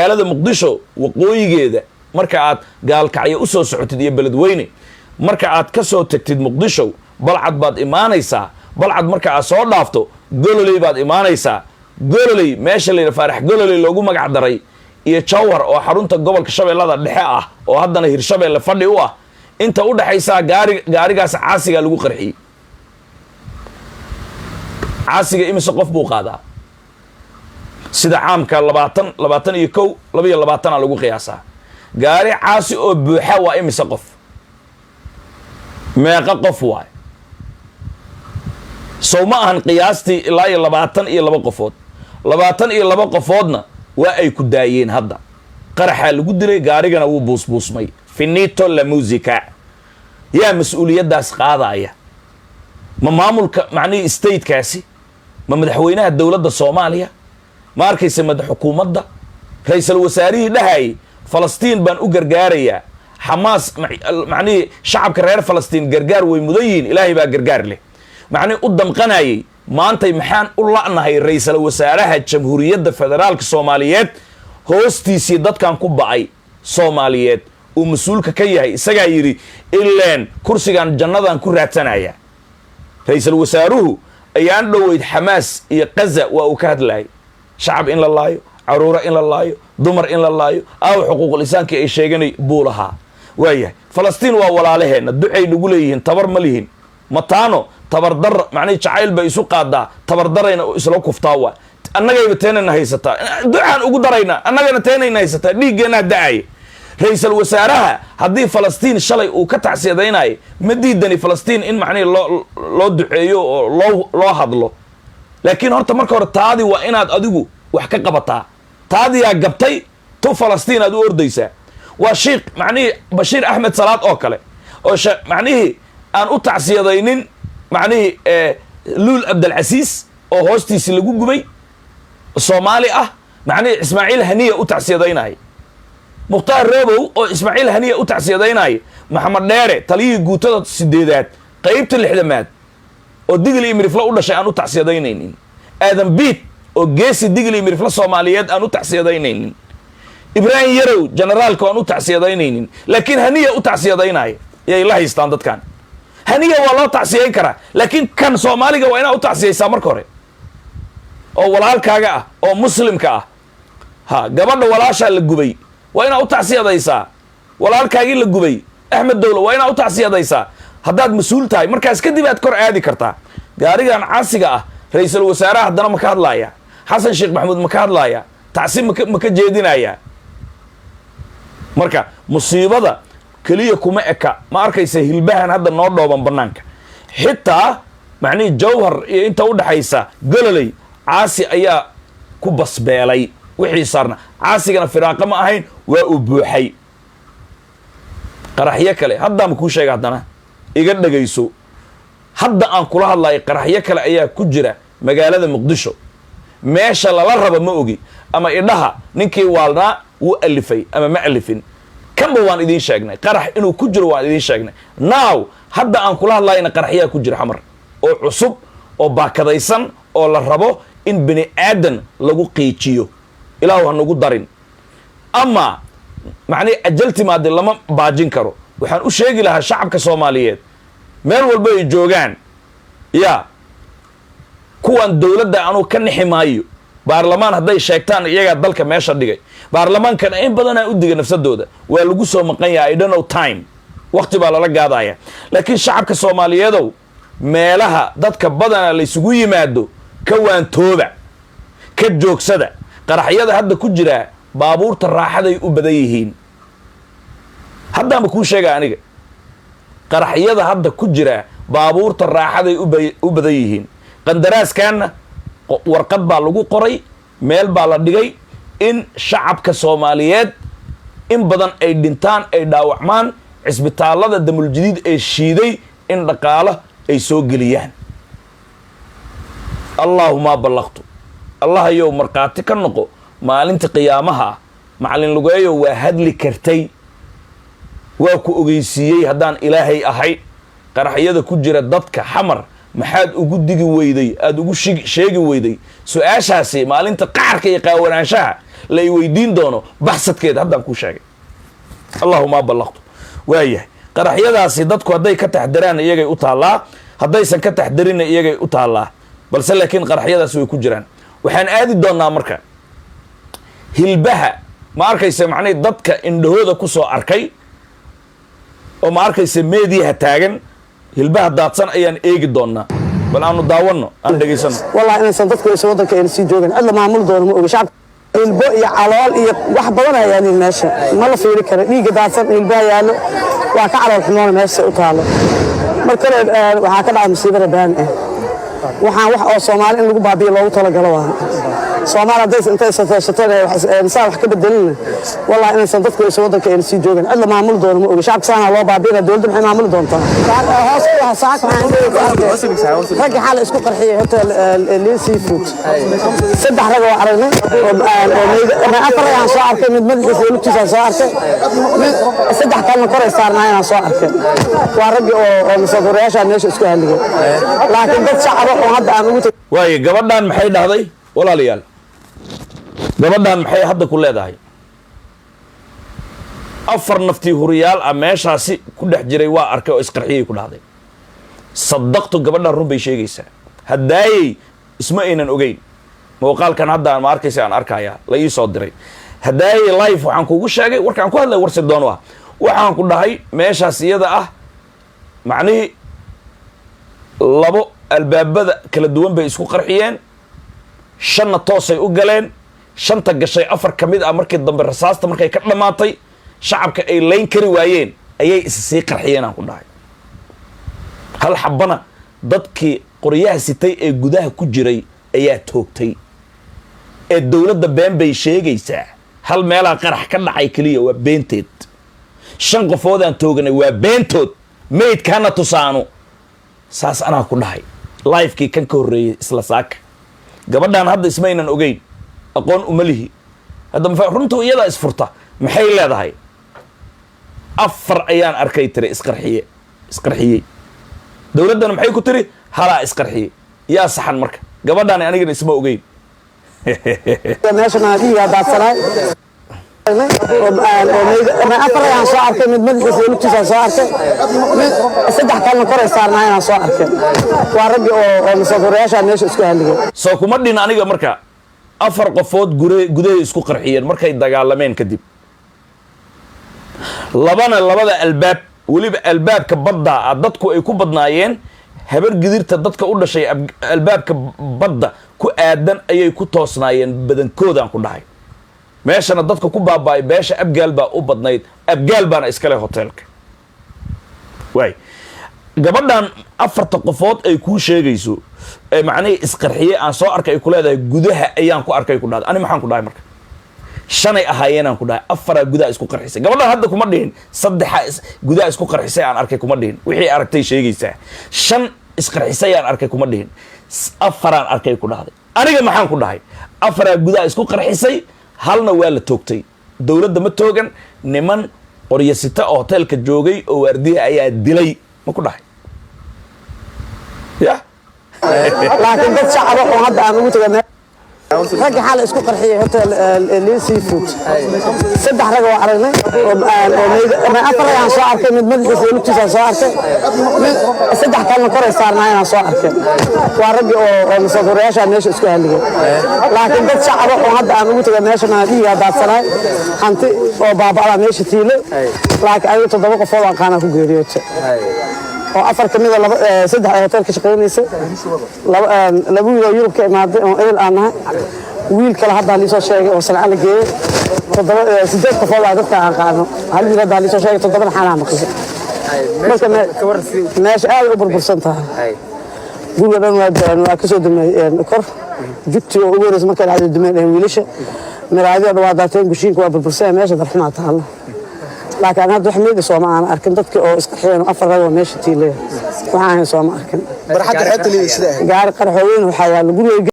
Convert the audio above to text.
magaalada Muqdisho waqooyigeeda marka aad gaalkacyo u soo socotid iyo beledweyne marka aad ka soo tagtid Muqdisho balcad baad imaanaysaa balcad marka aad soo dhaafto gololey baad imaanaysaa gololey meesha la Faarax gololey loogu magac daray iyo Jawhar oo xarunta gobolka Shabeellada Dhexe ah oo haddana Hirshabeelle fadhi u ah inta u dhaxaysa gaarigaas caasiga lagu qarxiyay caasiga imise qof buu qaadaa sida caamka 20 iyo 22 lagu qiyaasaa gaari caasi oo buuxa waa imise qof meeqa qof waay soo ma ahan qiyaastii ilaa 22 qofood 22 qofoodna waa ay ku daayeen hadda qaraxa lagu dilay gaarigana wuu buusbuusmay finito la musica yaa mas'uuliyadaas qaadaya ma maamulka macnii state kaasi ma madaxweynaha dawladda Soomaaliya ma arkaysa madax xukuumadda ra'iisul wasaarihi dhahay Falastiin baan u gargaaraya Hamas macnii shacabka reer Falastiin gargaar way mudan yihiin Ilaahay baa gargaar leh macnii u damqanayay maantay maxaan u la'nahay ra'iisul wasaaraha jamhuuriyadda federaalka Soomaaliyeed hoostiisii dadkan ku bacay Soomaaliyeed uu mas'uulka ka yahay isaga yiri ileen kursigan jannadan ku raadsanaya ra'iisul wasaaruhu ayaan dhaweyd Hamas iyo Gaza waa uu ka hadlay shacab in la laayo caruura in la laayo dumar in la laayo aw xuquuqul insaanka ay sheeganay buulaha waayahay Falastiin waa walaalaheena ducay ugu leeyihiin tabar ma lihin mataano tabar dar macnii jacayl bay isu qaadaa tabar darayna isla kuftaa waa annagayba teenana haysataa ducaan ugu darayna annagana teenayna haysataa dhiigeena daay ra'iisul wasaaraha haddii Falastiin shalay uu ka tacsiyadeynay ma diidani Falastiin in macnii loo duceeyo oo loo hadlo laakiin horta marka hore taadi waa inaad adigu wax ka qabataa taadi yaa gabtay tu Falastiin aad u ordaysaa waa sheekh macnii Bashiir Ahmed Salaad oo kale oo macnii aan u tacsiyadeynin macnii Luul Abdul Aziz oo hoostiisa lagu gubay Soomaali ah macnii Ismaaciil Haniya u tacsiyadeynay Mukhtaar Roobow oo Ismaaciil Haniya u tacsiyadeynay Maxamed Dheere taliyii guutada 8aad qaybta 6aad oo Digli Mirifla u dhashay aan u tacsiyadeynaynin Aadan Biit oo geesi Digli Mirifla Soomaaliyeed aan u tacsiyadeynaynin Ibrahim Yarow generaalka aan u tacsiyadeynaynin laakiin Haniya u tacsiyadeynay yay la haystaan dadkan Haniya waa loo tacsiyeyn karaa laakiin kan Soomaaliga waa inaa u tacsiyeysaa marka hore oo walaalkaaga ah oo muslimka ah ha gabadha walaasha la gubay waa inaa u tacsiyadaysaa walaalkaagii la gubay Axmed Dawlo waa inaa u tacsiyadaysaa haddaad mas'uul tahay markaas kadib aad kor aadi kartaa gaarigan caasiga ah ra'iisul wasaaraha haddana ma ka hadlaaya Xasan Sheekh Maxamuud ma ka hadlaaya tacsiim ma ka jeedinaya marka musiibada kaliya kuma eka ma arkaysa hilbahan hadda noo dhooban banaanka xitaa macnii Jawhar iyo inta u dhaxaysa gololey caasi ayaa ku basbeelay wixii saarna caasigana firaaqa ma ahayn waa u buuxay qaraxyo kale hadda ma ku sheegay haddana iga dhagayso hadda aan kula hadlay qaraxyo kale ayaa ku jira magaalada Muqdisho meesha lala rabo ma ogi ama idhaha ninkii waalnaa uu alifay ama ma alifin kanba waan idin sheegnay qarax inuu ku jiro waan idin sheegnay now hadda aan kula hadlayna qaraxyaa ku jira xamar oo cusub oo baakadaysan oo la rabo in bini aadan lagu qiijiyo ilaahu ha nagu darin ama macnii ajalti maade lama baajin karo waxaan u sheegi lahaa shacabka Soomaaliyeed meel walba ay joogaan ya kuwan dawladda aanu ka niximaayo baarlamaan hadday sheegtaan iyaga dalka meesha dhigay baarlamaankan in badan ay u diga nafsadooda waa lagu soo maqan yahay I don't know time waqti baa lala gaadaya laakiin shacabka Soomaaliyeedow meelaha dadka badana la isugu yimaado ka waantooba ka joogsada qaraxyada hadda ku jira baabuurta raaxaday u badan yihiin hadda ma ku sheega aniga qaraxyada hadda ku jira baabuurta raaxaday u badan yihiin qandaraaskana warqad baa lagu qoray meel baa la dhigay in shacabka Soomaaliyeed in badan ay dhintaan ay dhaawacmaan cisbitaalada damul jadiid ay shiiday in dhaqaale ay soo geliyaan Allahumma ballaqtu Allah yow marqaati ka noqo maalinta qiyaamaha macallin lugeeyo waa hadli kartay waa ku ogeysiiyay haddaan Ilaahay ahay qaraxyada ku jira dadka xamar maxaad ugu digi weyday aad ugu sheegi weyday su-aashaasi maalinta qacarka iyo qaawanaanshaha la i weydiin doono baxsadkeeda haddaan kuu sheegay allahuma ballaqtu waayahay qaraxyadaasi dadku hadday ka taxdiraan iyagay u taallaa haddaysan ka taxdirinna iyagay u taallaa balse laakiin qaraxyadaasi way ku jiraan waxaan aadi doonnaa marka hilbaha ma arkaysa macnay dadka indhahooda ku soo arkay oo ma arkaysa meediyaha taagan hilbaha daadsan ayaan eegi doonnaa bal aanu daawanno aan dhegaysano wallahi inaysan dadku aysan waddanka ayna sii joogan cidla maamul doono ma oga shacabka hilbo iyo calool iyo wax badan ayaa yaalin meesha ma la fiiri karo dhiigga daadsan hilbaha yaallo waa ka calool xumoona meesha u taalo mar kale waxaa ka dhacay musiibada baan ah waxaan wax oo Soomaali in lagu baabiyo loogu talagalo waa Soomaali hadday intay safayshateen saa wax ka bedelina wallahi inaysan dadku aysan waddanka ayna sii joogan cidla maamul doono ma oga shacabka saana loo baabiyo dawladda maxay maamul doontaa hoos waxa saaka rag xal isku qarxiyay hotel Lee Seafood saddex rag oo aragnay oo afar ayaan soo arkay mid madaxiisa lugtiisa soo arkay saddex kalena kor ay saarnaayeen soo arkay waa rag oo mas'uuliyaasha meesha isku haligay laakiin dad shacab oo hadda aan ugu waaye gabadhan maxay dhahday walaalayaal gabadhan maxay hadda ku leedahay afar naftii huriyaal ah meeshaasi ku dhex jiray waa arkay oo isqarxiyay ku dhahday saddaqtu gabadhan run bay sheegaysaa haddaayay isma aynan ogeyn muuqaalkan hadda ma arkaysa aan arkaya la ii soo diray haddaayay live waxaan kuugu sheegay warkaan ku hadlay warsi doon ah waxaan ku dhahay meeshaas iyada ah macnihii labo albaabada kala duwan bay isku qarxiyeen shanna toosay u galeen shanta gashay afar ka mid ah markii dambe rasaasta markay ka dhammaatay shacabka ay layn kari waayeen ayay issii qarxiyeen aan ku dhahay hal xabbana dadkii qoryaha sitay ee gudaha ku jiray ayaa toogtay ee dowladda been bay sheegaysaa hal meelaa qarax ka dhacay keliya waa beenteed shan qofoodaan tooganay waa beentood meydkaana tusaano saas anaa ku dhahay lifekii kan ka horreeyey isla saaka gabadhan hadda ismaynan ogeyn aqoon uma lihi hadda runtu iyadaa isfurta maxay leedahay afar ayaan arkay tiri isqarxiyey dowladdana maxay ku tiri halaa isqarxiyey yaa saxan marka gabadhaani anigana isma ogeyn meeshana dhiiga daadsanay afar ayaan soo arkay mid madaxiisa lugtiisa soo arkay saddex kalena kor ay saarnaayeen soo arkay waa rag oo mas'uuliyaasha meesha isku haligay soo kuma dhin aniga marka afar qofood gudahay isku qarxiyeen markay dagaalameen kadib labada albaab weliba albaabka badda ah dadku ay ku badnaayeen habar gidirta dadka u dhashay albaabka badda ku aadan ayay ku toosnaayeen badankoodaan ku dhahay meeshana dadka ku baaba'ay beesha abgaal baa u badnayd abgaal baana iskale hoteelka waay gabadhan afarta qofood ay kuu sheegayso ee macnihii isqarxiye aan soo arkay ay ku leedahay gudaha ayaan ku arkay ku dhahday ani maxaan ku dhahay marka shanay ahaayeenaan ku dhahay afaraa gudaha isku qarxisay gabadhan hadda kuma dhihin saddexa gudaha isku qarxisay aan arkay kuma dhihin wixii aragtay sheegaysaa shan isqarxisay aan arkay kuma dhihin afaraan arkay ku dhahday aniga maxaan ku dhahay afaraa gudaha isku qarxisay halna waa la toogtay dowladda ma toogan niman qoryasita oo hoteelka joogay oo waardiyaha ayaa dilay ma ku dhahay ya laakiin dad shacab oo hadda aan ugu tagay rag xal isku qarxiyay hotel Lee Seafood saddex rag oo aragnay oo afar ayaan soo arkay mid madaxiisa lugtiisa soo arkay saddex kalena kor ay saarnaayeen soo arkay waa rag oo mas'uuliyaasha meesha isku haligay laakiin dad shacab oo hadda aan ugu tagay meeshana dhiiga daadsanay hanti oo baaba'ada meesha tiile laakiin ay toddoba qofood aan qaana ku geeriyootay oo afar kamid ah saddex ay hotelka shaqeynaysa laba wiil oo Yurub ka imaaday oo ebil aan nahay wiil kale hadda la soo sheegay oo Soomaali geeyay toddoba siddeed qofood ah dadka aan qaano hal wiil hadda la soo sheegay toddoba xalaan maqashay marka meesha aad u burbursan tahay gurigan waa ka soo dumay kor jugti oo ugu horeysay markay dhacday dumay wiilasha miraayada waa daateen gushiinka waa burbursan meesha darxumaa taalo laakiin hadda wax meed Soomaali aan arkin dadka oo isqarxiyeen afar rag oo meesha tiilay waxaan Soomaali arkin barxadda xeebta liisada gaari qarxooyin waxa yaalo guriga